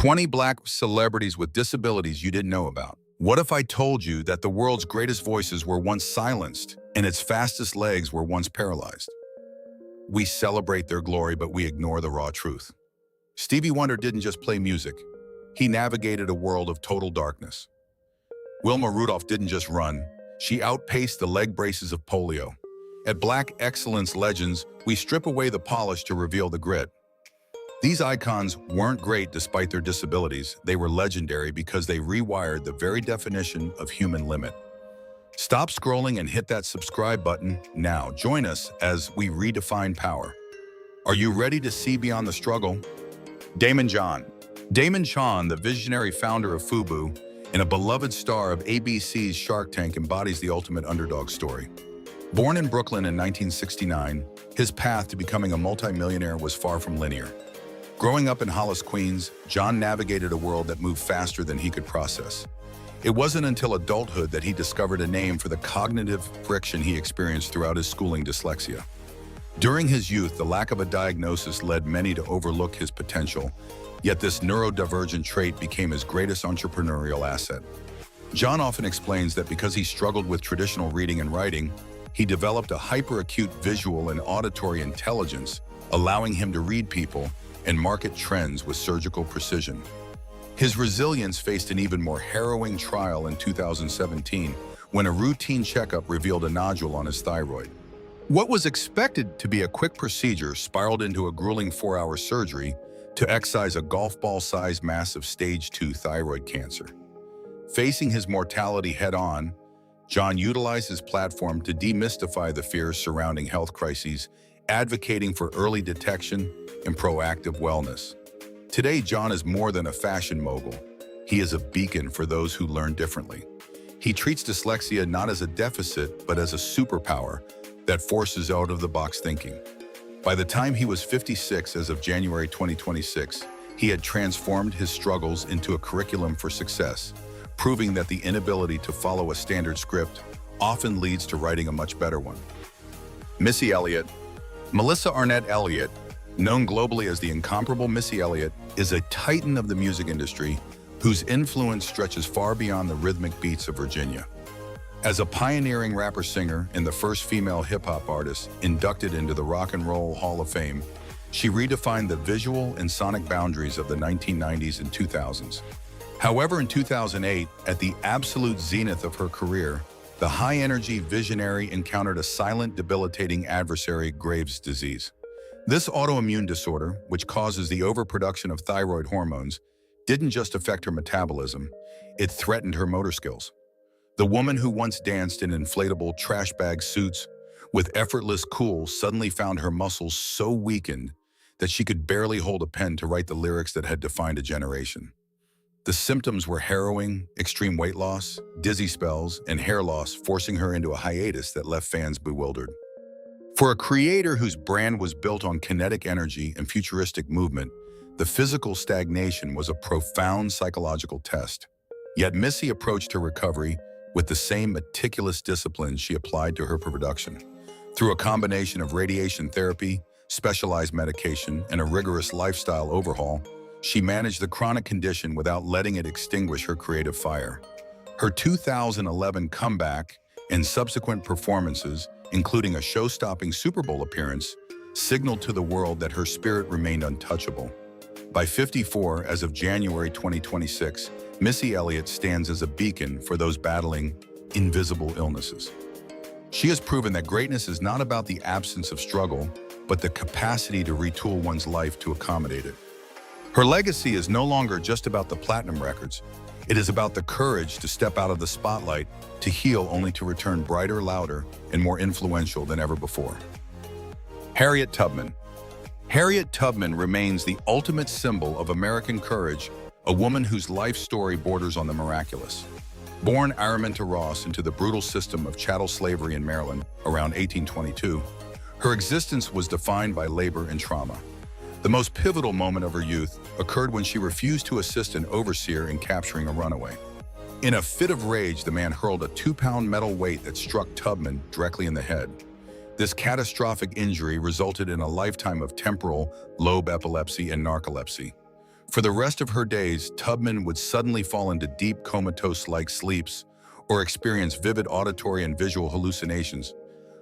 20 black celebrities with disabilities you didn't know about. What if I told you that the world's greatest voices were once silenced and its fastest legs were once paralyzed? We celebrate their glory, but we ignore the raw truth. Stevie Wonder didn't just play music. He navigated a world of total darkness. Wilma Rudolph didn't just run. She outpaced the leg braces of polio. At Black Excellence Legends, we strip away the polish to reveal the grit. These icons weren't great despite their disabilities. They were legendary because they rewired the very definition of human limit. Stop scrolling and hit that subscribe button now. Join us as we redefine power. Are you ready to see beyond the struggle? Daymond John. Daymond John, the visionary founder of FUBU and a beloved star of ABC's Shark Tank, embodies the ultimate underdog story. Born in Brooklyn in 1969, his path to becoming a multimillionaire was far from linear. Growing up in Hollis, Queens, John navigated a world that moved faster than he could process. It wasn't until adulthood that he discovered a name for the cognitive friction he experienced throughout his schooling: dyslexia. During his youth, the lack of a diagnosis led many to overlook his potential, yet this neurodivergent trait became his greatest entrepreneurial asset. John often explains that because he struggled with traditional reading and writing, he developed a hyperacute visual and auditory intelligence, allowing him to read people and market trends with surgical precision. His resilience faced an even more harrowing trial in 2017 when a routine checkup revealed a nodule on his thyroid. What was expected to be a quick procedure spiraled into a grueling 4-hour surgery to excise a golf ball-sized mass of stage 2 thyroid cancer. Facing his mortality head-on, John utilized his platform to demystify the fears surrounding health crises, advocating for early detection and proactive wellness. Today, John is more than a fashion mogul. He is a beacon for those who learn differently. He treats dyslexia not as a deficit, but as a superpower that forces out-of-the-box thinking. By the time he was 56 as of January 2026, he had transformed his struggles into a curriculum for success, proving that the inability to follow a standard script often leads to writing a much better one. Missy Elliott. Melissa Arnett Elliott, known globally as the incomparable Missy Elliott, is a titan of the music industry whose influence stretches far beyond the rhythmic beats of Virginia. As a pioneering rapper-singer and the first female hip-hop artist inducted into the Rock and Roll Hall of Fame, she redefined the visual and sonic boundaries of the 1990s and 2000s. However, in 2008, at the absolute zenith of her career, the high-energy visionary encountered a silent, debilitating adversary: Graves' disease. This autoimmune disorder, which causes the overproduction of thyroid hormones, didn't just affect her metabolism, it threatened her motor skills. The woman who once danced in inflatable trash bag suits with effortless cool suddenly found her muscles so weakened that she could barely hold a pen to write the lyrics that had defined a generation. The symptoms were harrowing: extreme weight loss, dizzy spells, and hair loss, forcing her into a hiatus that left fans bewildered. For a creator whose brand was built on kinetic energy and futuristic movement, the physical stagnation was a profound psychological test. Yet Missy approached her recovery with the same meticulous discipline she applied to her production. Through a combination of radiation therapy, specialized medication, and a rigorous lifestyle overhaul, she managed the chronic condition without letting it extinguish her creative fire. Her 2011 comeback and subsequent performances, including a show-stopping Super Bowl appearance, signaled to the world that her spirit remained untouchable. By 54, as of January 2026, Missy Elliott stands as a beacon for those battling invisible illnesses. She has proven that greatness is not about the absence of struggle, but the capacity to retool one's life to accommodate it. Her legacy is no longer just about the platinum records. It is about the courage to step out of the spotlight, to heal only to return brighter, louder, and more influential than ever before. Harriet Tubman. Harriet Tubman remains the ultimate symbol of American courage, a woman whose life story borders on the miraculous. Born Araminta Ross into the brutal system of chattel slavery in Maryland around 1822, her existence was defined by labor and trauma. The most pivotal moment of her youth occurred when she refused to assist an overseer in capturing a runaway. In a fit of rage, the man hurled a 2-pound metal weight that struck Tubman directly in the head. This catastrophic injury resulted in a lifetime of temporal lobe epilepsy and narcolepsy. For the rest of her days, Tubman would suddenly fall into deep comatose-like sleeps or experience vivid auditory and visual hallucinations,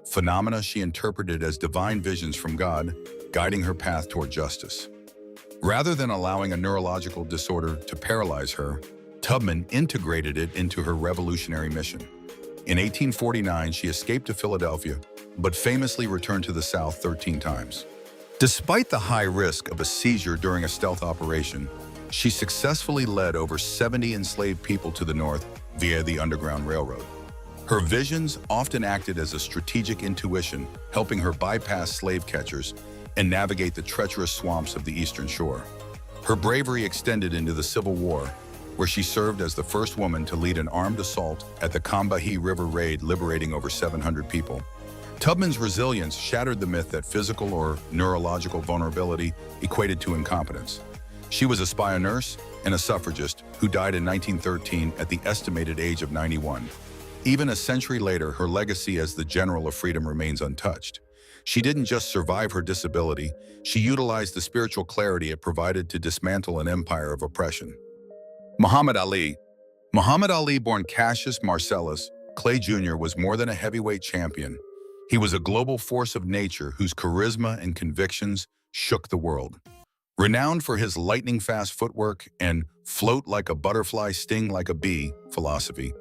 phenomena she interpreted as divine visions from God, guiding her path toward justice. Rather than allowing a neurological disorder to paralyze her, Tubman integrated it into her revolutionary mission. In 1849, she escaped to Philadelphia, but famously returned to the South 13 times. Despite the high risk of a seizure during a stealth operation, she successfully led over 70 enslaved people to the North via the Underground Railroad. Her visions often acted as a strategic intuition, helping her bypass slave catchers and navigate the treacherous swamps of the Eastern Shore. Her bravery extended into the Civil War, where she served as the first woman to lead an armed assault at the Combahee River Raid, liberating over 700 people. Tubman's resilience shattered the myth that physical or neurological vulnerability equated to incompetence. She was a spy nurse and a suffragist who died in 1913 at the estimated age of 91. Even a century later, her legacy as the General of Freedom remains untouched. She didn't just survive her disability, she utilized the spiritual clarity it provided to dismantle an empire of oppression. Muhammad Ali. Muhammad Ali, born Cassius Marcellus Clay Jr., was more than a heavyweight champion. He was a global force of nature whose charisma and convictions shook the world. Renowned for his lightning-fast footwork and float like a butterfly, sting like a bee philosophy,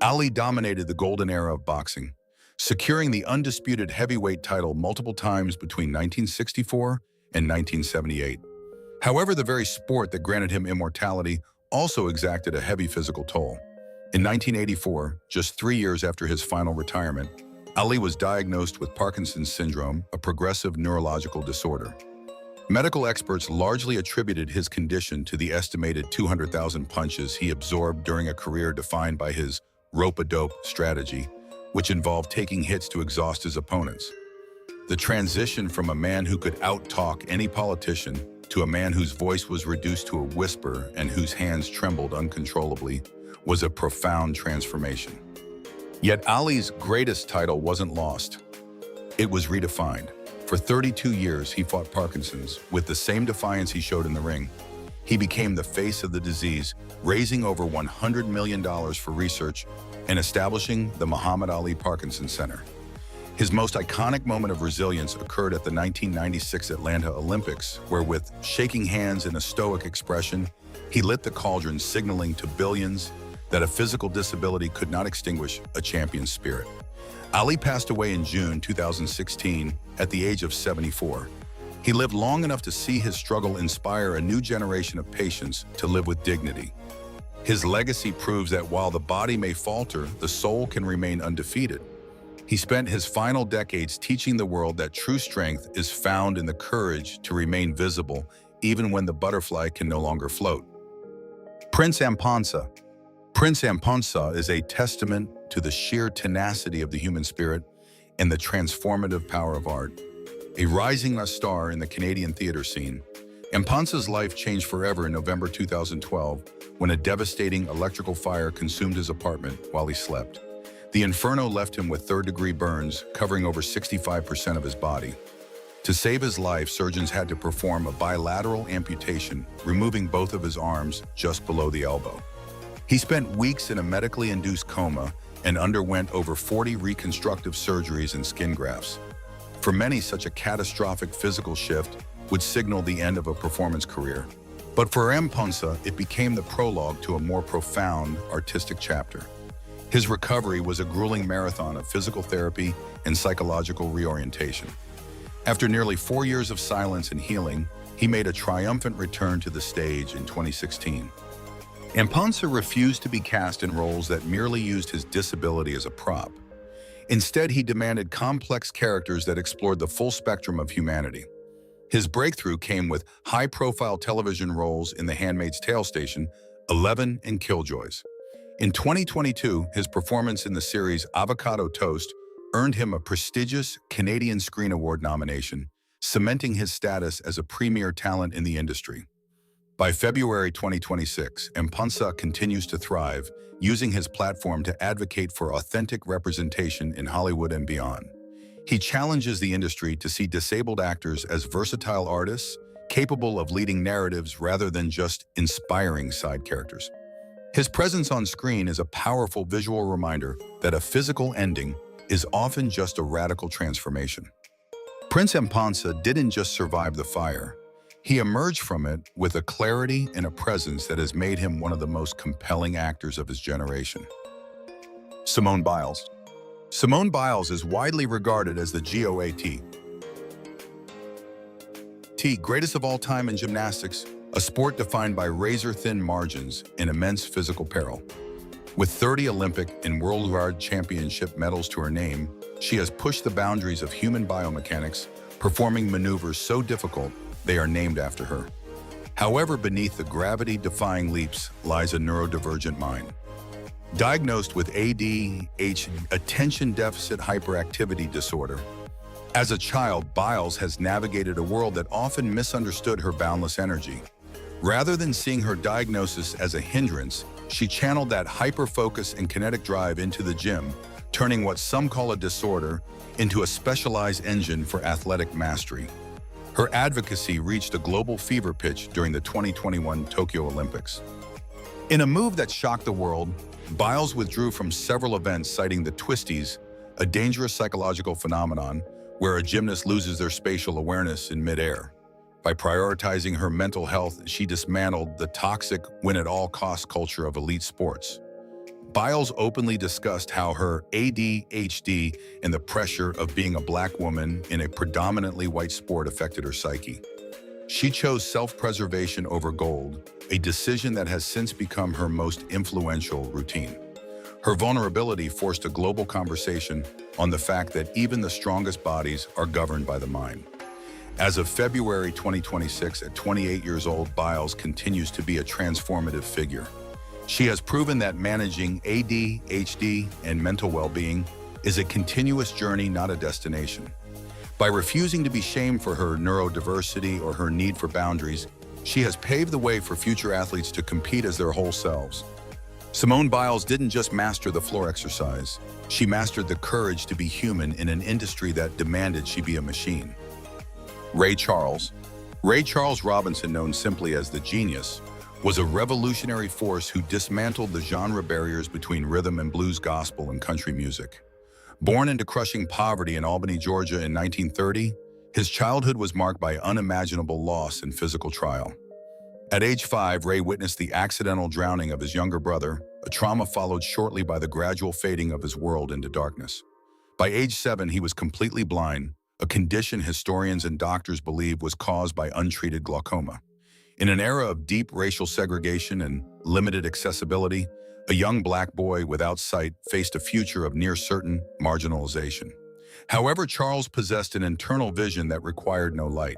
Ali dominated the golden era of boxing, securing the undisputed heavyweight title multiple times between 1964 and 1978. However, the very sport that granted him immortality also exacted a heavy physical toll. In 1984, just 3 years after his final retirement, Ali was diagnosed with Parkinson's syndrome, a progressive neurological disorder. Medical experts largely attributed his condition to the estimated 200,000 punches he absorbed during a career defined by his rope-a-dope strategy, which involved taking hits to exhaust his opponents. The transition from a man who could out-talk any politician to a man whose voice was reduced to a whisper and whose hands trembled uncontrollably was a profound transformation. Yet Ali's greatest title wasn't lost. It was redefined. For 32 years, he fought Parkinson's with the same defiance he showed in the ring. He became the face of the disease, raising over $100 million for research and establishing the Muhammad Ali Parkinson Center. His most iconic moment of resilience occurred at the 1996 Atlanta Olympics, where with shaking hands and a stoic expression, he lit the cauldron, signaling to billions that a physical disability could not extinguish a champion's spirit. Ali passed away in June 2016 at the age of 74. He lived long enough to see his struggle inspire a new generation of patients to live with dignity. His legacy proves that while the body may falter, the soul can remain undefeated. He spent his final decades teaching the world that true strength is found in the courage to remain visible even when the butterfly can no longer float. Prince Amponsa. Prince Amponsa is a testament to the sheer tenacity of the human spirit and the transformative power of art. A rising star in the Canadian theater scene, Amponsa's life changed forever in November 2012 when a devastating electrical fire consumed his apartment while he slept. The inferno left him with third-degree burns covering over 65% of his body. To save his life, surgeons had to perform a bilateral amputation, removing both of his arms just below the elbow. He spent weeks in a medically induced coma and underwent over 40 reconstructive surgeries and skin grafts. For many, such a catastrophic physical shift would signal the end of a performance career. But for Amponsa, it became the prologue to a more profound artistic chapter. His recovery was a grueling marathon of physical therapy and psychological reorientation. After nearly 4 years of silence and healing, he made a triumphant return to the stage in 2016. Amponsa refused to be cast in roles that merely used his disability as a prop. Instead, he demanded complex characters that explored the full spectrum of humanity. His breakthrough came with high-profile television roles in The Handmaid's Tale station, 11 and Killjoys. In 2022, his performance in the series Avocado Toast earned him a prestigious Canadian Screen Award nomination, cementing his status as a premier talent in the industry. By February 2026, Amponsa continues to thrive, using his platform to advocate for authentic representation in Hollywood and beyond. He challenges the industry to see disabled actors as versatile artists, capable of leading narratives rather than just inspiring side characters. His presence on screen is a powerful visual reminder that a physical ending is often just a radical transformation. Prince Amponsa didn't just survive the fire. He emerged from it with a clarity and a presence that has made him one of the most compelling actors of his generation. Simone Biles. Simone Biles is widely regarded as the GOAT, greatest of all time in gymnastics, a sport defined by razor-thin margins and immense physical peril. With 30 Olympic and World Championship medals to her name, she has pushed the boundaries of human biomechanics, performing maneuvers so difficult they are named after her. However, beneath the gravity-defying leaps lies a neurodivergent mind. Diagnosed with ADHD, attention deficit hyperactivity disorder, as a child, Biles has navigated a world that often misunderstood her boundless energy. Rather than seeing her diagnosis as a hindrance, she channeled that hyper-focus and kinetic drive into the gym, turning what some call a disorder into a specialized engine for athletic mastery. Her advocacy reached a global fever pitch during the 2021 Tokyo Olympics. In a move that shocked the world, Biles withdrew from several events citing the twisties, a dangerous psychological phenomenon where a gymnast loses their spatial awareness in midair. By prioritizing her mental health, she dismantled the toxic win-at-all-cost culture of elite sports. Biles openly discussed how her ADHD and the pressure of being a Black woman in a predominantly white sport affected her psyche. She chose self-preservation over gold, a decision that has since become her most influential routine. Her vulnerability forced a global conversation on the fact that even the strongest bodies are governed by the mind. As of February 2026, at 28 years old, Biles continues to be a transformative figure. She has proven that managing ADHD and mental well-being is a continuous journey, not a destination. By refusing to be shamed for her neurodiversity or her need for boundaries, she has paved the way for future athletes to compete as their whole selves. Simone Biles didn't just master the floor exercise. She mastered the courage to be human in an industry that demanded she be a machine. Ray Charles. Ray Charles Robinson, known simply as the Genius, was a revolutionary force who dismantled the genre barriers between rhythm and blues, gospel, and country music. Born into crushing poverty in Albany, Georgia in 1930, his childhood was marked by unimaginable loss and physical trial. At age 5, Ray witnessed the accidental drowning of his younger brother, a trauma followed shortly by the gradual fading of his world into darkness. By age 7, he was completely blind, a condition historians and doctors believe was caused by untreated glaucoma. In an era of deep racial segregation and limited accessibility, a young Black boy without sight faced a future of near-certain marginalization. However, Charles possessed an internal vision that required no light.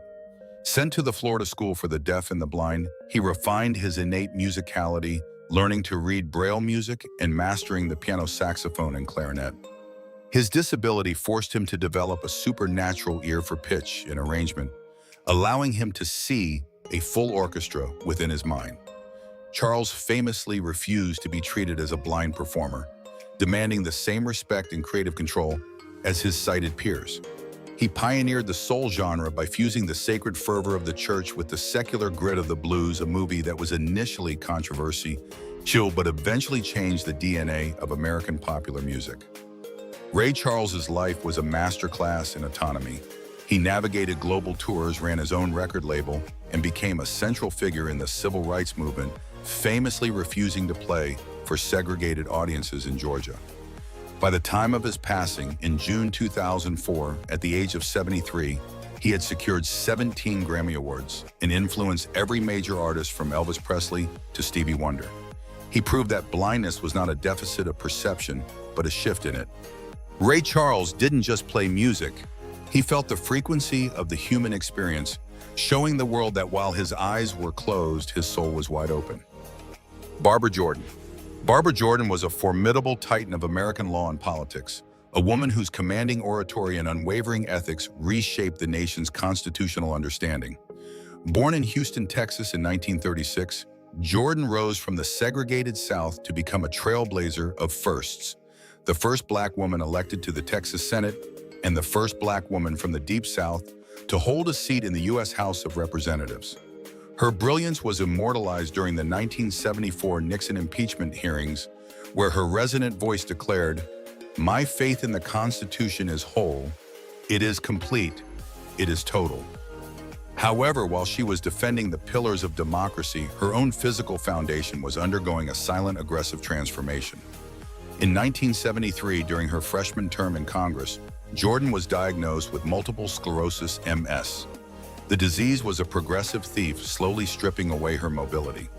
Sent to the Florida School for the Deaf and the Blind, he refined his innate musicality, learning to read Braille music and mastering the piano, saxophone, and clarinet. His disability forced him to develop a supernatural ear for pitch and arrangement, allowing him to see a full orchestra within his mind. Charles famously refused to be treated as a blind performer, demanding the same respect and creative control as his sighted peers. He pioneered the soul genre by fusing the sacred fervor of the church with the secular grit of the blues, a movie that was initially controversial but eventually changed the DNA of American popular music. Ray Charles's life was a masterclass in autonomy. He navigated global tours, ran his own record label, and became a central figure in the civil rights movement, famously refusing to play for segregated audiences in Georgia. By the time of his passing in June 2004, at the age of 73, he had secured 17 Grammy Awards and influenced every major artist from Elvis Presley to Stevie Wonder. He proved that blindness was not a deficit of perception, but a shift in it. Ray Charles didn't just play music. He felt the frequency of the human experience, showing the world that while his eyes were closed, his soul was wide open. Barbara Jordan. Barbara Jordan was a formidable titan of American law and politics, a woman whose commanding oratory and unwavering ethics reshaped the nation's constitutional understanding. Born in Houston, Texas in 1936, Jordan rose from the segregated South to become a trailblazer of firsts, the first Black woman elected to the Texas Senate and the first Black woman from the Deep South to hold a seat in the U.S. House of Representatives. Her brilliance was immortalized during the 1974 Nixon impeachment hearings, where her resonant voice declared, "My faith in the Constitution is whole, it is complete, it is total." However, while she was defending the pillars of democracy, her own physical foundation was undergoing a silent, aggressive transformation. In 1973, during her freshman term in Congress, Jordan was diagnosed with multiple sclerosis (MS). The disease was a progressive thief, slowly stripping away her mobility.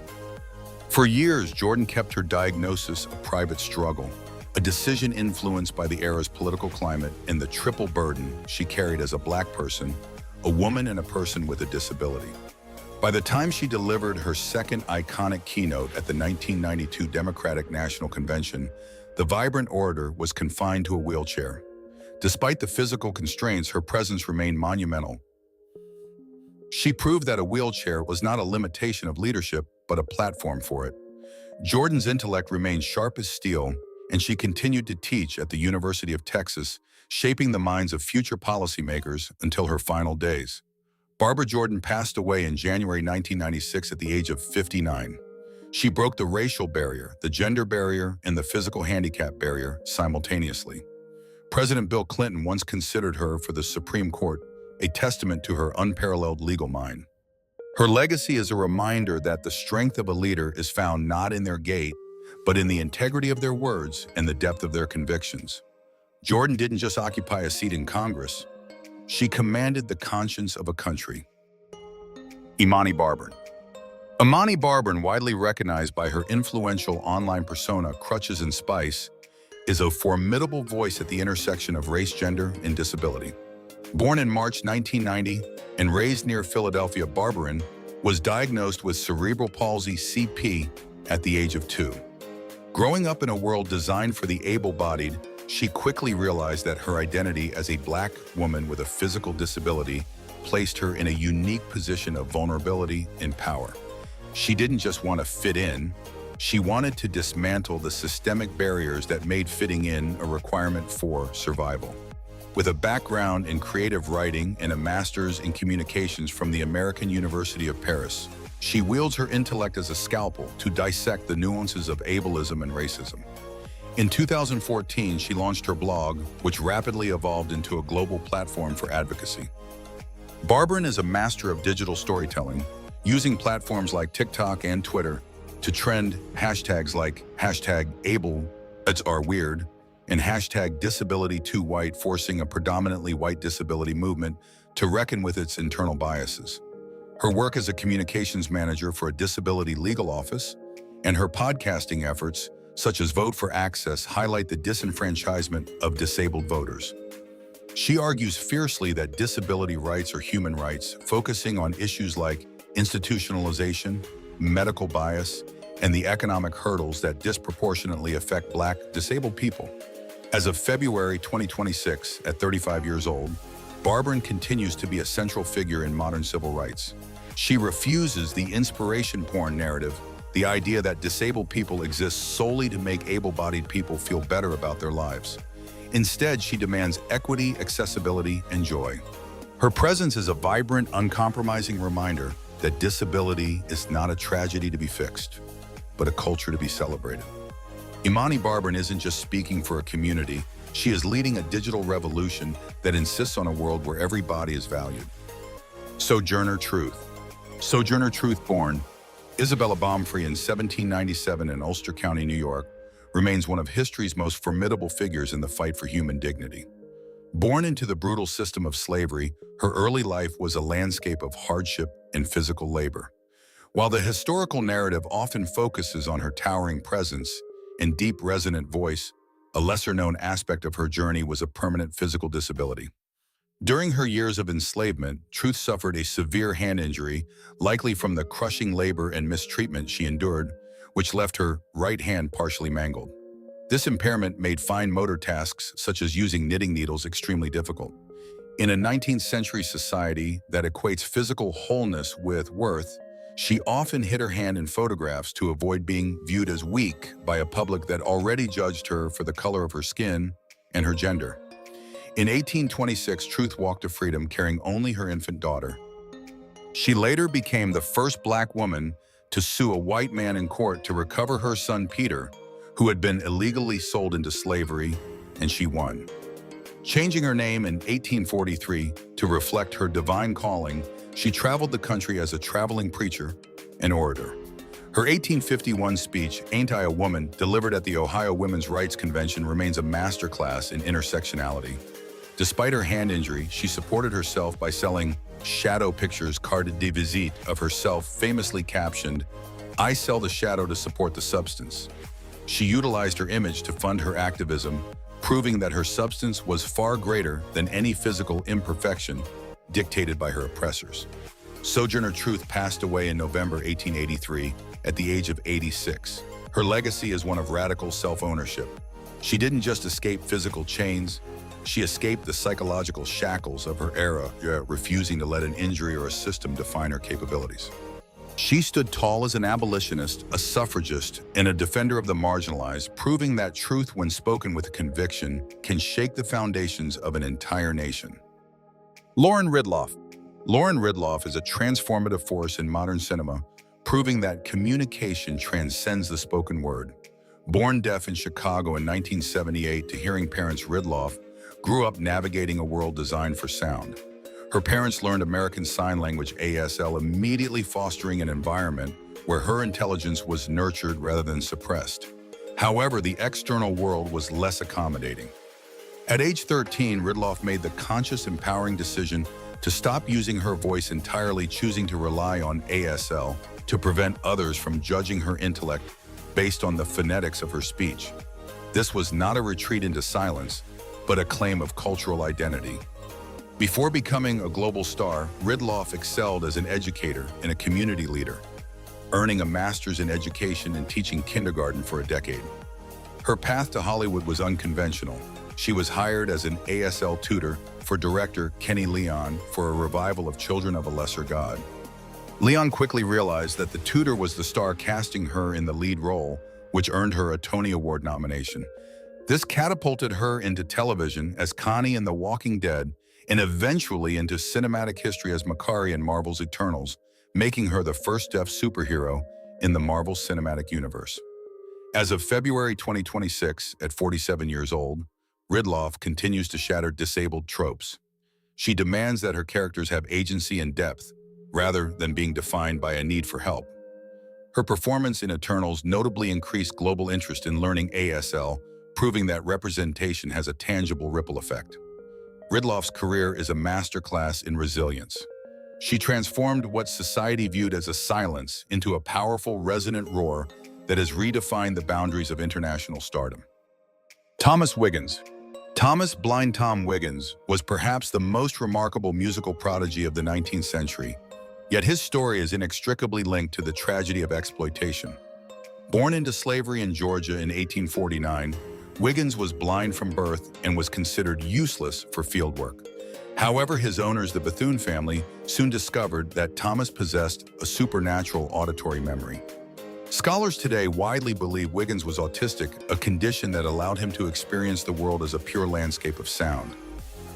For years, Jordan kept her diagnosis a private struggle, a decision influenced by the era's political climate and the triple burden she carried as a Black person, a woman, and a person with a disability. By the time she delivered her second iconic keynote at the 1992 Democratic National Convention, the vibrant orator was confined to a wheelchair. Despite the physical constraints, her presence remained monumental. She proved that a wheelchair was not a limitation of leadership, but a platform for it. Jordan's intellect remained sharp as steel, and she continued to teach at the University of Texas, shaping the minds of future policymakers until her final days. Barbara Jordan passed away in January 1996 at the age of 59. She broke the racial barrier, the gender barrier, and the physical handicap barrier simultaneously. President Bill Clinton once considered her for the Supreme Court, a testament to her unparalleled legal mind. Her legacy is a reminder that the strength of a leader is found not in their gait, but in the integrity of their words and the depth of their convictions. Jordan didn't just occupy a seat in Congress, she commanded the conscience of a country. Imani Barbarin. Imani Barbarin, widely recognized by her influential online persona Crutches and Spice, is a formidable voice at the intersection of race, gender, and disability. Born in March 1990 and raised near Philadelphia, Barbarin was diagnosed with cerebral palsy (CP) at the age of 2. Growing up in a world designed for the able-bodied, she quickly realized that her identity as a Black woman with a physical disability placed her in a unique position of vulnerability and power. She didn't just want to fit in, she wanted to dismantle the systemic barriers that made fitting in a requirement for survival. With a background in creative writing and a master's in communications from the American University of Paris, she wields her intellect as a scalpel to dissect the nuances of ableism and racism. In 2014, she launched her blog, which rapidly evolved into a global platform for advocacy. Barbarin is a master of digital storytelling, using platforms like TikTok and Twitter to trend hashtags like #AbleItsOurWeird and #DisabilityTooWhite, forcing a predominantly white disability movement to reckon with its internal biases. Her work as a communications manager for a disability legal office and her podcasting efforts, such as Vote for Access, highlight the disenfranchisement of disabled voters. She argues fiercely that disability rights are human rights, focusing on issues like institutionalization, medical bias, and the economic hurdles that disproportionately affect Black disabled people. As of February 2026, at 35 years old, Barbarin continues to be a central figure in modern civil rights. She refuses the inspiration porn narrative, the idea that disabled people exist solely to make able-bodied people feel better about their lives. Instead, she demands equity, accessibility, and joy. Her presence is a vibrant, uncompromising reminder that disability is not a tragedy to be fixed, but a culture to be celebrated. Imani Barbarin isn't just speaking for a community, she is leading a digital revolution that insists on a world where every body is valued. Sojourner Truth. Sojourner Truth, born Isabella Baumfree in 1797 in Ulster County, New York, remains one of history's most formidable figures in the fight for human dignity. Born into the brutal system of slavery, her early life was a landscape of hardship and physical labor. While the historical narrative often focuses on her towering presence and deep resonant voice, a lesser-known aspect of her journey was a permanent physical disability. During her years of enslavement, Truth suffered a severe hand injury, likely from the crushing labor and mistreatment she endured, which left her right hand partially mangled. This impairment made fine motor tasks, such as using knitting needles, extremely difficult. In a 19th century society that equates physical wholeness with worth, she often hid her hand in photographs to avoid being viewed as weak by a public that already judged her for the color of her skin and her gender. In 1826, Truth walked to freedom carrying only her infant daughter. She later became the first Black woman to sue a white man in court to recover her son Peter, who had been illegally sold into slavery, and she won. Changing her name in 1843 to reflect her divine calling, she traveled the country as a traveling preacher and orator. Her 1851 speech, "Ain't I a Woman," delivered at the Ohio Women's Rights Convention, remains a masterclass in intersectionality. Despite her hand injury, she supported herself by selling shadow pictures, carte de visite, of herself famously captioned, "I sell the shadow to support the substance." She utilized her image to fund her activism, proving that her substance was far greater than any physical imperfection dictated by her oppressors. Sojourner Truth passed away in November 1883 at the age of 86. Her legacy is one of radical self-ownership. She didn't just escape physical chains, she escaped the psychological shackles of her era, refusing to let an injury or a system define her capabilities. She stood tall as an abolitionist, a suffragist, and a defender of the marginalized, proving that truth, when spoken with conviction, can shake the foundations of an entire nation. Lauren Ridloff. Lauren Ridloff is a transformative force in modern cinema, proving that communication transcends the spoken word. Born deaf in Chicago in 1978 to hearing parents, Ridloff grew up navigating a world designed for sound. Her parents learned American Sign Language (ASL), immediately fostering an environment where her intelligence was nurtured rather than suppressed. However, the external world was less accommodating. At age 13, Ridloff made the conscious, empowering decision to stop using her voice entirely, choosing to rely on ASL to prevent others from judging her intellect based on the phonetics of her speech. This was not a retreat into silence, but a claim of cultural identity. Before becoming a global star, Ridloff excelled as an educator and a community leader, earning a master's in education and teaching kindergarten for a decade. Her path to Hollywood was unconventional. She was hired as an ASL tutor for director Kenny Leon for a revival of Children of a Lesser God. Leon quickly realized that the tutor was the star, casting her in the lead role, which earned her a Tony Award nomination. This catapulted her into television as Connie in The Walking Dead, and eventually into cinematic history as Makari in Marvel's Eternals, making her the first deaf superhero in the Marvel Cinematic Universe. As of February 2026, at 47 years old, Ridloff continues to shatter disabled tropes. She demands that her characters have agency and depth, rather than being defined by a need for help. Her performance in Eternals notably increased global interest in learning ASL, proving that representation has a tangible ripple effect. Ridloff's career is a masterclass in resilience. She transformed what society viewed as a silence into a powerful, resonant roar that has redefined the boundaries of international stardom. Thomas Wiggins. Thomas "Blind Tom" Wiggins was perhaps the most remarkable musical prodigy of the 19th century, yet his story is inextricably linked to the tragedy of exploitation. Born into slavery in Georgia in 1849, Wiggins was blind from birth and was considered useless for field work. However, his owners, the Bethune family, soon discovered that Thomas possessed a supernatural auditory memory. Scholars today widely believe Wiggins was autistic, a condition that allowed him to experience the world as a pure landscape of sound.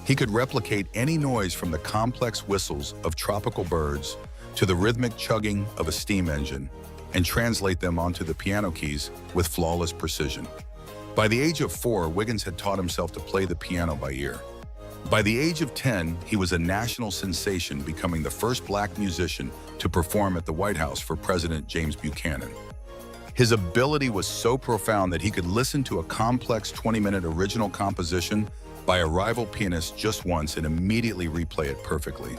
He could replicate any noise, from the complex whistles of tropical birds to the rhythmic chugging of a steam engine, and translate them onto the piano keys with flawless precision. By the age of 4, Wiggins had taught himself to play the piano by ear. By the age of 10, he was a national sensation, becoming the first Black musician to perform at the White House for President James Buchanan. His ability was so profound that he could listen to a complex 20-minute original composition by a rival pianist just once and immediately replay it perfectly.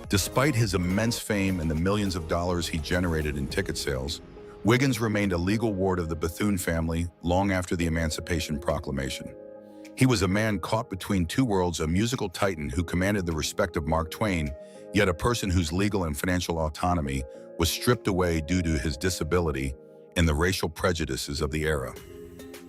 Despite his immense fame and the millions of dollars he generated in ticket sales, Wiggins remained a legal ward of the Bethune family long after the Emancipation Proclamation. He was a man caught between two worlds, a musical titan who commanded the respect of Mark Twain, yet a person whose legal and financial autonomy was stripped away due to his disability and the racial prejudices of the era.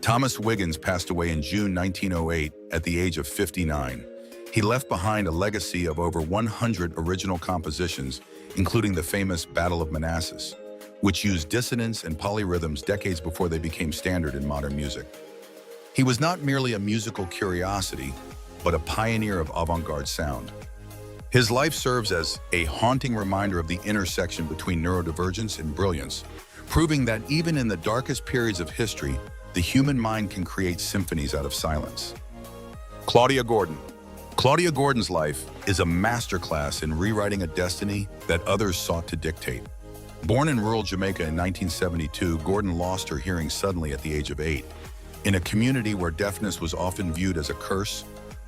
Thomas Wiggins passed away in June 1908 at the age of 59. He left behind a legacy of over 100 original compositions, including the famous Battle of Manassas, which used dissonance and polyrhythms decades before they became standard in modern music. He was not merely a musical curiosity, but a pioneer of avant-garde sound. His life serves as a haunting reminder of the intersection between neurodivergence and brilliance, proving that even in the darkest periods of history, the human mind can create symphonies out of silence. Claudia Gordon. Claudia Gordon's life is a masterclass in rewriting a destiny that others sought to dictate. Born in rural Jamaica in 1972, Gordon lost her hearing suddenly at the age of 8. In a community where deafness was often viewed as a curse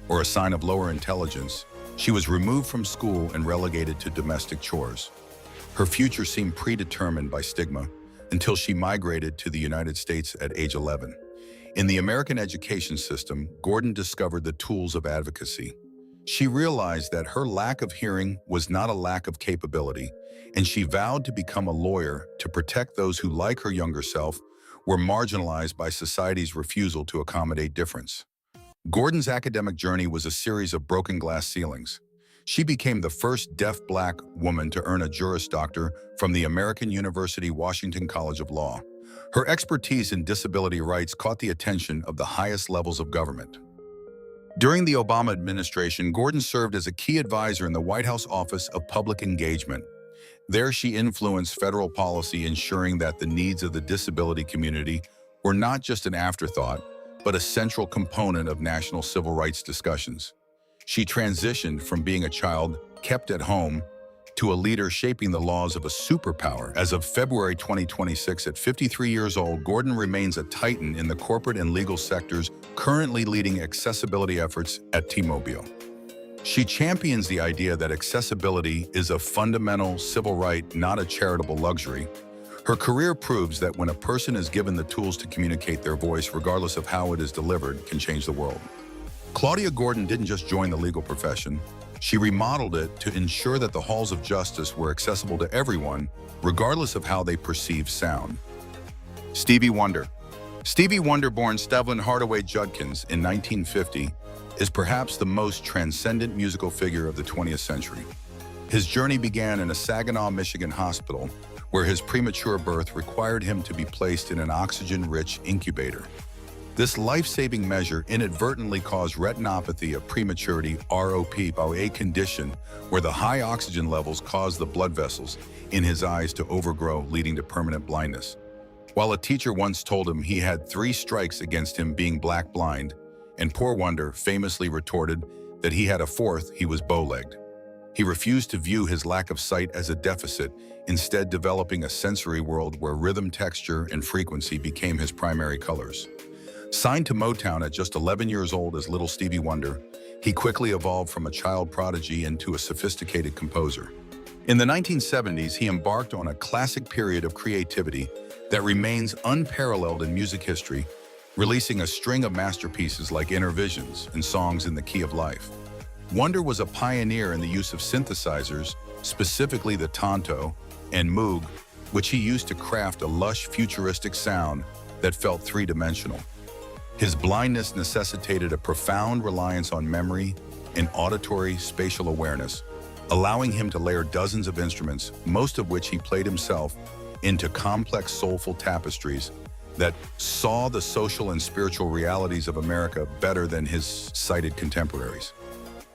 or a sign of lower intelligence, she was removed from school and relegated to domestic chores. Her future seemed predetermined by stigma until she migrated to the United States at age 11. In the American education system, Gordon discovered the tools of advocacy. She realized that her lack of hearing was not a lack of capability, and she vowed to become a lawyer to protect those who, like her younger self, were marginalized by society's refusal to accommodate difference. Gordon's academic journey was a series of broken glass ceilings. She became the first deaf Black woman to earn a Juris Doctor from the American University Washington College of Law. Her expertise in disability rights caught the attention of the highest levels of government. During the Obama administration, Gordon served as a key advisor in the White House Office of Public Engagement. There, she influenced federal policy, ensuring that the needs of the disability community were not just an afterthought, but a central component of national civil rights discussions. She transitioned from being a child kept at home to a leader shaping the laws of a superpower. As of February 2026, at 53 years old, Gordon remains a titan in the corporate and legal sectors, currently leading accessibility efforts at T-Mobile. She champions the idea that accessibility is a fundamental civil right, not a charitable luxury. Her career proves that when a person is given the tools to communicate, their voice, regardless of how it is delivered, can change the world. Claudia Gordon didn't just join the legal profession. She remodeled it to ensure that the halls of justice were accessible to everyone, regardless of how they perceive sound. Stevie Wonder. Stevie Wonder, born Stevlin Hardaway Judkins in 1950, is perhaps the most transcendent musical figure of the 20th century. His journey began in a Saginaw, Michigan hospital, where his premature birth required him to be placed in an oxygen-rich incubator. This life-saving measure inadvertently caused retinopathy of prematurity, ROP, a condition where the high oxygen levels cause the blood vessels in his eyes to overgrow, leading to permanent blindness. While a teacher once told him he had 3 strikes against him being black blind, and poor Wonder famously retorted that he had a 4th, he was bow-legged. He refused to view his lack of sight as a deficit, instead developing a sensory world where rhythm, texture, and frequency became his primary colors. Signed to Motown at just 11 years old as Little Stevie Wonder, he quickly evolved from a child prodigy into a sophisticated composer. In the 1970s, he embarked on a classic period of creativity that remains unparalleled in music history, releasing a string of masterpieces like Inner Visions and Songs in the Key of Life. Wonder was a pioneer in the use of synthesizers, specifically the Tonto and Moog, which he used to craft a lush, futuristic sound that felt 3-dimensional. His blindness necessitated a profound reliance on memory and auditory spatial awareness, allowing him to layer dozens of instruments, most of which he played himself, into complex, soulful tapestries that saw the social and spiritual realities of America better than his sighted contemporaries.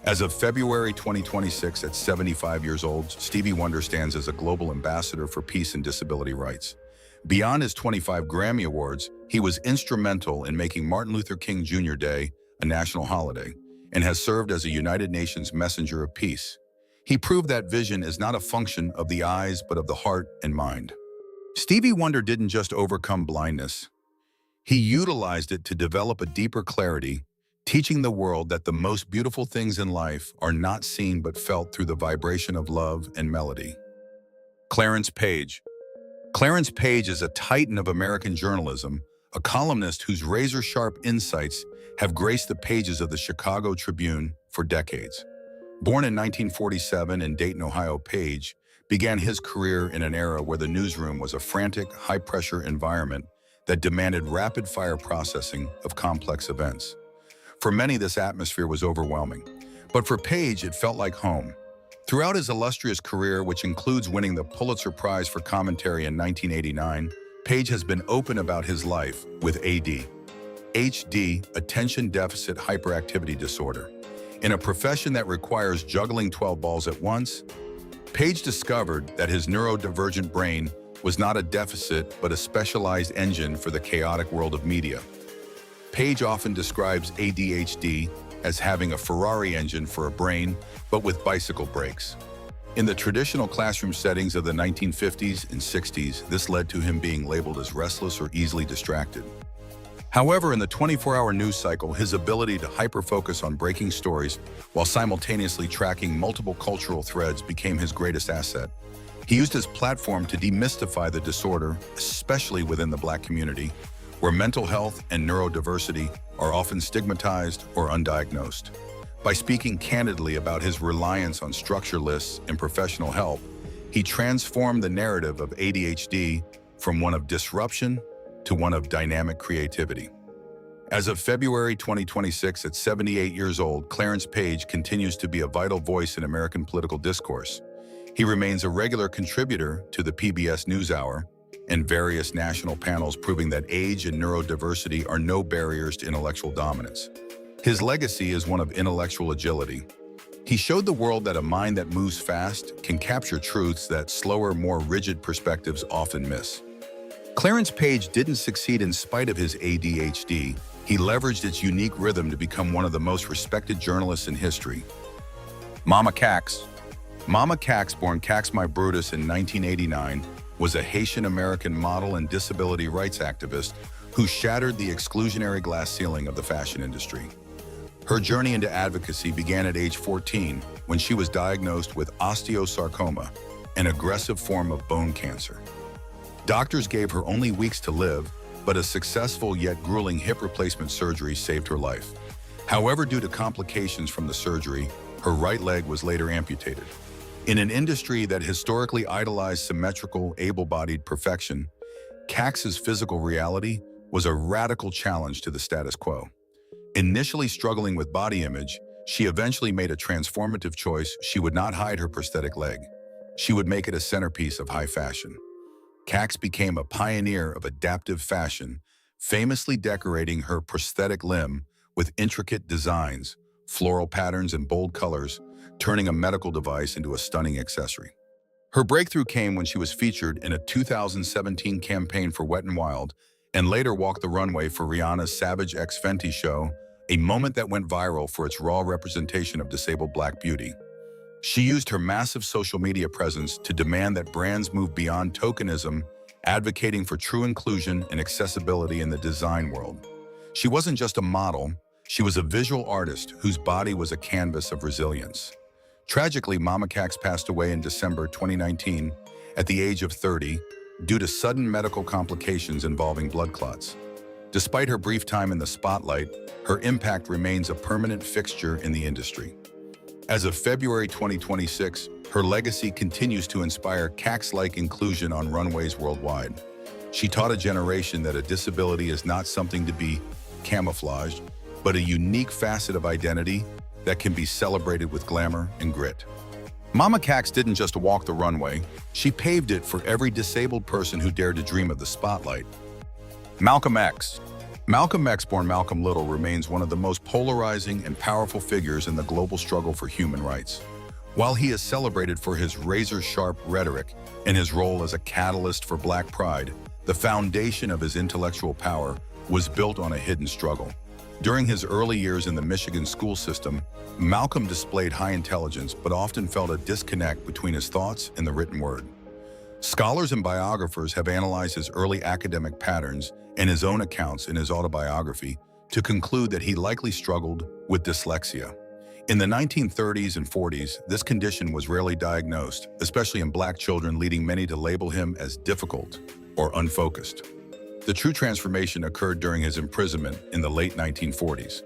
As of February 2026, at 75 years old, Stevie Wonder stands as a global ambassador for peace and disability rights. Beyond his 25 Grammy Awards, he was instrumental in making Martin Luther King Jr. Day a national holiday and has served as a United Nations messenger of peace. He proved that vision is not a function of the eyes, but of the heart and mind. Stevie Wonder didn't just overcome blindness. He utilized it to develop a deeper clarity, teaching the world that the most beautiful things in life are not seen but felt through the vibration of love and melody. Clarence Page. Clarence Page is a titan of American journalism, a columnist whose razor-sharp insights have graced the pages of the Chicago Tribune for decades. Born in 1947 in Dayton, Ohio, Page began his career in an era where the newsroom was a frantic, high-pressure environment that demanded rapid-fire processing of complex events. For many, this atmosphere was overwhelming, but for Page, it felt like home. Throughout his illustrious career, which includes winning the Pulitzer Prize for Commentary in 1989, Page has been open about his life with ADHD, Attention Deficit Hyperactivity Disorder. In a profession that requires juggling 12 balls at once, Page discovered that his neurodivergent brain was not a deficit but a specialized engine for the chaotic world of media. Page often describes ADHD as having a Ferrari engine for a brain, but with bicycle brakes. In the traditional classroom settings of the 1950s and 60s, this led to him being labeled as restless or easily distracted. However, in the 24-hour news cycle, his ability to hyper-focus on breaking stories while simultaneously tracking multiple cultural threads became his greatest asset. He used his platform to demystify the disorder, especially within the Black community, where mental health and neurodiversity are often stigmatized or undiagnosed. By speaking candidly about his reliance on structure lists and professional help, he transformed the narrative of ADHD from one of disruption to one of dynamic creativity. As of February 2026, at 78 years old, Clarence Page continues to be a vital voice in American political discourse. He remains a regular contributor to the PBS NewsHour and various national panels, proving that age and neurodiversity are no barriers to intellectual dominance. His legacy is one of intellectual agility. He showed the world that a mind that moves fast can capture truths that slower, more rigid perspectives often miss. Clarence Page didn't succeed in spite of his ADHD. He leveraged its unique rhythm to become one of the most respected journalists in history. Mama Cax. Mama Cax, born Cax My Brutus in 1989, was a Haitian-American model and disability rights activist who shattered the exclusionary glass ceiling of the fashion industry. Her journey into advocacy began at age 14 when she was diagnosed with osteosarcoma, an aggressive form of bone cancer. Doctors gave her only weeks to live, but a successful yet grueling hip replacement surgery saved her life. However, due to complications from the surgery, her right leg was later amputated. In an industry that historically idolized symmetrical, able-bodied perfection, Cax's physical reality was a radical challenge to the status quo. Initially struggling with body image, she eventually made a transformative choice. She would not hide her prosthetic leg. She would make it a centerpiece of high fashion. Cax became a pioneer of adaptive fashion, famously decorating her prosthetic limb with intricate designs, floral patterns, and bold colors, turning a medical device into a stunning accessory. Her breakthrough came when she was featured in a 2017 campaign for Wet n Wild and later walked the runway for Rihanna's Savage X Fenty show, a moment that went viral for its raw representation of disabled Black beauty. She used her massive social media presence to demand that brands move beyond tokenism, advocating for true inclusion and accessibility in the design world. She wasn't just a model, she was a visual artist whose body was a canvas of resilience. Tragically, Mama Cax passed away in December 2019 at the age of 30 due to sudden medical complications involving blood clots. Despite her brief time in the spotlight, her impact remains a permanent fixture in the industry. As of February 2026, her legacy continues to inspire Cax-like inclusion on runways worldwide. She taught a generation that a disability is not something to be camouflaged, but a unique facet of identity that can be celebrated with glamour and grit. Mama Cax didn't just walk the runway, she paved it for every disabled person who dared to dream of the spotlight. Malcolm X. Malcolm X, born Malcolm Little, remains one of the most polarizing and powerful figures in the global struggle for human rights. While he is celebrated for his razor-sharp rhetoric and his role as a catalyst for Black pride, the foundation of his intellectual power was built on a hidden struggle. During his early years in the Michigan school system, Malcolm displayed high intelligence but often felt a disconnect between his thoughts and the written word. Scholars and biographers have analyzed his early academic patterns and his own accounts in his autobiography to conclude that he likely struggled with dyslexia. In the 1930s and 40s, this condition was rarely diagnosed, especially in Black children, leading many to label him as difficult or unfocused. The true transformation occurred during his imprisonment in the late 1940s.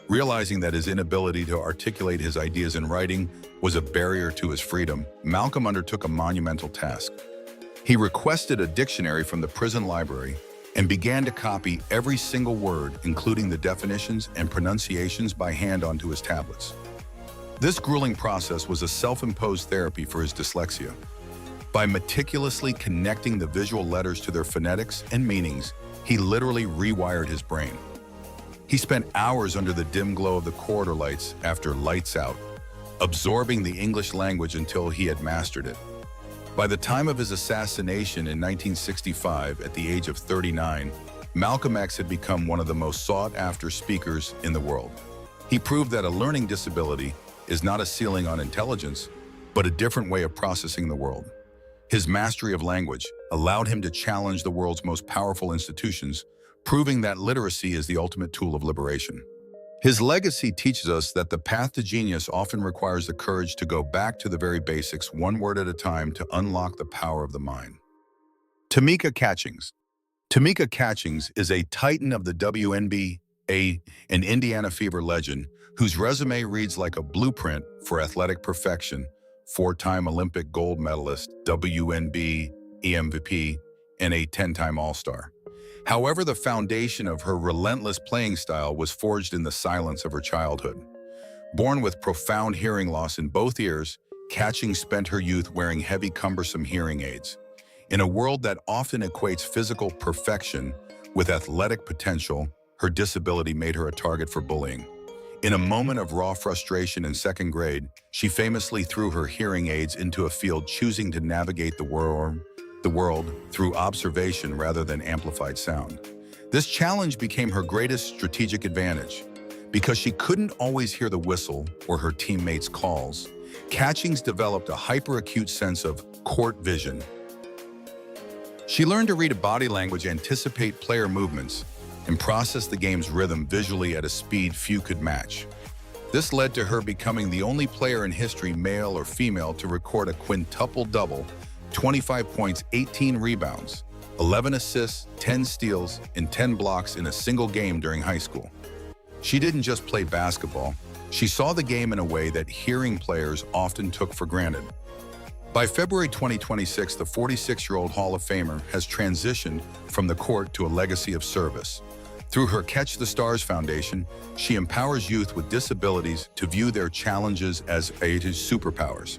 Realizing that his inability to articulate his ideas in writing was a barrier to his freedom, Malcolm undertook a monumental task. He requested a dictionary from the prison library and began to copy every single word, including the definitions and pronunciations, by hand onto his tablets. This grueling process was a self-imposed therapy for his dyslexia. By meticulously connecting the visual letters to their phonetics and meanings, he literally rewired his brain. He spent hours under the dim glow of the corridor lights after lights out, absorbing the English language until he had mastered it. By the time of his assassination in 1965, at the age of 39, Malcolm X had become one of the most sought-after speakers in the world. He proved that a learning disability is not a ceiling on intelligence, but a different way of processing the world. His mastery of language allowed him to challenge the world's most powerful institutions, proving that literacy is the ultimate tool of liberation. His legacy teaches us that the path to genius often requires the courage to go back to the very basics, one word at a time, to unlock the power of the mind. Tamika Catchings. Tamika Catchings is a titan of the WNBA, an Indiana Fever legend, whose resume reads like a blueprint for athletic perfection: four-time Olympic gold medalist, WNBA MVP, and a 10-time All-Star. However, the foundation of her relentless playing style was forged in the silence of her childhood. Born with profound hearing loss in both ears, Catchings spent her youth wearing heavy, cumbersome hearing aids. In a world that often equates physical perfection with athletic potential, her disability made her a target for bullying. In a moment of raw frustration in second grade, she famously threw her hearing aids into a field, choosing to navigate the world through observation rather than amplified sound. This challenge became her greatest strategic advantage. Because she couldn't always hear the whistle or her teammates' calls, Catchings developed a hyperacute sense of court vision. She learned to read a body language, anticipate player movements, and process the game's rhythm visually at a speed few could match. This led to her becoming the only player in history, male or female, to record a quintuple double: 25 points, 18 rebounds, 11 assists, 10 steals, and 10 blocks in a single game during high school. She didn't just play basketball, she saw the game in a way that hearing players often took for granted. By February 2026, the 46-year-old Hall of Famer has transitioned from the court to a legacy of service. Through her Catch the Stars Foundation, she empowers youth with disabilities to view their challenges as superpowers.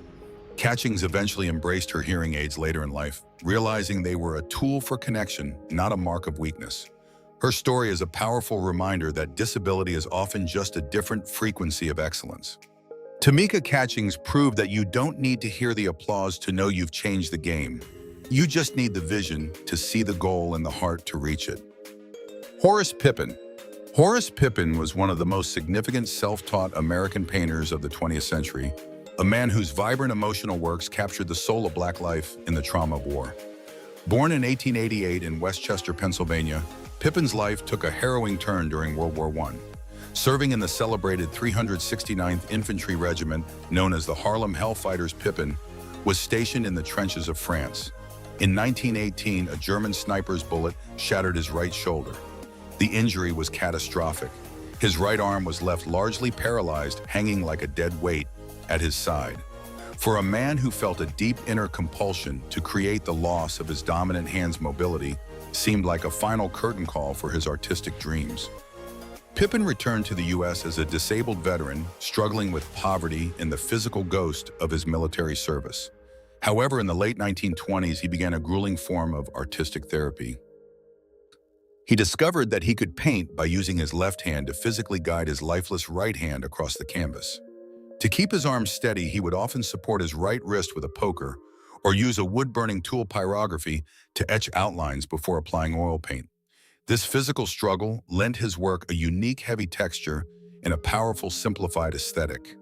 Catchings eventually embraced her hearing aids later in life, realizing they were a tool for connection, not a mark of weakness. Her story is a powerful reminder that disability is often just a different frequency of excellence. Tamika Catchings proved that you don't need to hear the applause to know you've changed the game. You just need the vision to see the goal and the heart to reach it. Horace Pippen. Horace Pippen was one of the most significant self-taught American painters of the 20th century, a man whose vibrant emotional works captured the soul of Black life in the trauma of war. Born in 1888 in Westchester, Pennsylvania, Pippen's life took a harrowing turn during World War I. Serving in the celebrated 369th Infantry Regiment, known as the Harlem Hellfighters, Pippen was stationed in the trenches of France. In 1918, a German sniper's bullet shattered his right shoulder. The injury was catastrophic. His right arm was left largely paralyzed, hanging like a dead weight at his side. For a man who felt a deep inner compulsion to create, the loss of his dominant hand's mobility seemed like a final curtain call for his artistic dreams. Pippen returned to the U.S. as a disabled veteran, struggling with poverty and the physical ghost of his military service. However, in the late 1920s, he began a grueling form of artistic therapy. He discovered that he could paint by using his left hand to physically guide his lifeless right hand across the canvas. To keep his arms steady, he would often support his right wrist with a poker or use a wood-burning tool, pyrography, to etch outlines before applying oil paint. This physical struggle lent his work a unique, heavy texture and a powerful, simplified aesthetic.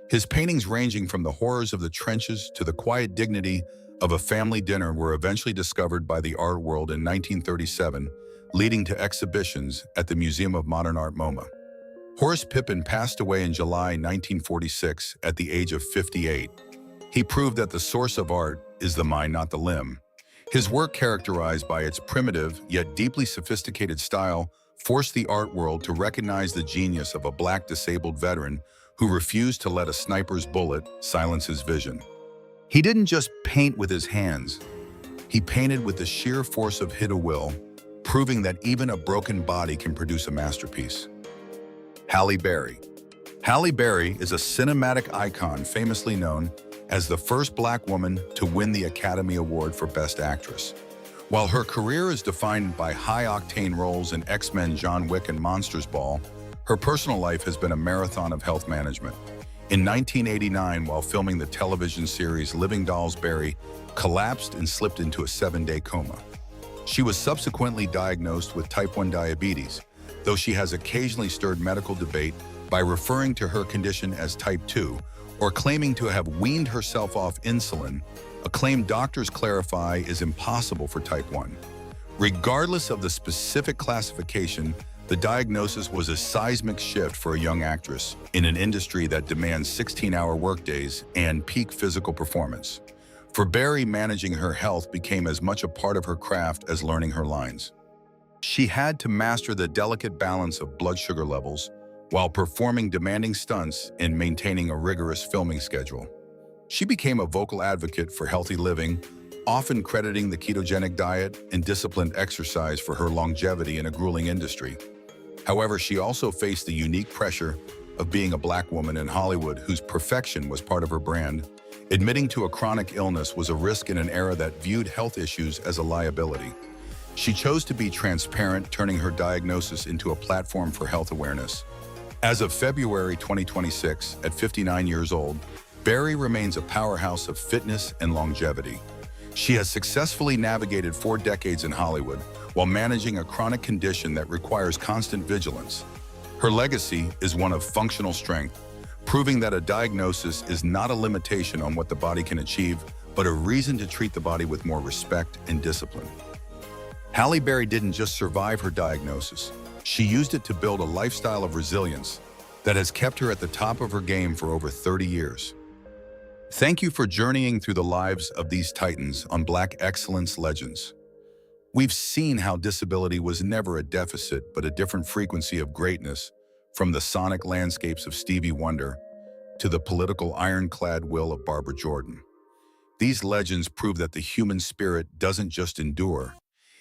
His paintings, ranging from the horrors of the trenches to the quiet dignity of a family dinner, were eventually discovered by the art world in 1937, leading to exhibitions at the Museum of Modern Art, MoMA. Horace Pippen passed away in July 1946 at the age of 58. He proved that the source of art is the mind, not the limb. His work, characterized by its primitive yet deeply sophisticated style, forced the art world to recognize the genius of a Black disabled veteran who refused to let a sniper's bullet silence his vision. He didn't just paint with his hands. He painted with the sheer force of his will, proving that even a broken body can produce a masterpiece. Halle Berry. Halle Berry is a cinematic icon, famously known as the first Black woman to win the Academy Award for Best Actress. While her career is defined by high-octane roles in X-Men, John Wick, and Monsters Ball, Her personal life has been a marathon of health management. In 1989, while filming the television series Living Dolls, Barry collapsed and slipped into a 7-day coma. She was subsequently diagnosed with type 1 diabetes, though she has occasionally stirred medical debate by referring to her condition as type 2 or claiming to have weaned herself off insulin, a claim doctors clarify is impossible for type 1. Regardless of the specific classification, the diagnosis was a seismic shift for a young actress in an industry that demands 16-hour workdays and peak physical performance. For Barry, managing her health became as much a part of her craft as learning her lines. She had to master the delicate balance of blood sugar levels while performing demanding stunts and maintaining a rigorous filming schedule. She became a vocal advocate for healthy living, often crediting the ketogenic diet and disciplined exercise for her longevity in a grueling industry. However, she also faced the unique pressure of being a Black woman in Hollywood whose perfection was part of her brand. Admitting to a chronic illness was a risk in an era that viewed health issues as a liability. She chose to be transparent, turning her diagnosis into a platform for health awareness. As of February 2026, at 59 years old, Barry remains a powerhouse of fitness and longevity. She has successfully navigated 4 decades in Hollywood while managing a chronic condition that requires constant vigilance. Her legacy is one of functional strength, proving that a diagnosis is not a limitation on what the body can achieve, but a reason to treat the body with more respect and discipline. Halle Berry didn't just survive her diagnosis. She used it to build a lifestyle of resilience that has kept her at the top of her game for over 30 years. Thank you for journeying through the lives of these titans on Black Excellence Legends. We've seen how disability was never a deficit, but a different frequency of greatness, from the sonic landscapes of Stevie Wonder to the political ironclad will of Barbara Jordan. These legends prove that the human spirit doesn't just endure,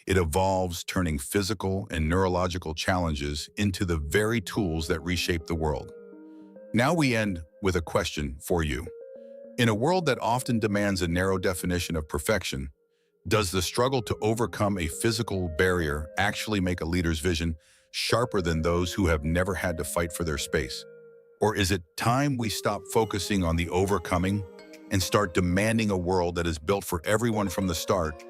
it evolves, turning physical and neurological challenges into the very tools that reshape the world. Now we end with a question for you. In a world that often demands a narrow definition of perfection, does the struggle to overcome a physical barrier actually make a leader's vision sharper than those who have never had to fight for their space? Or is it time we stop focusing on the overcoming and start demanding a world that is built for everyone from the start,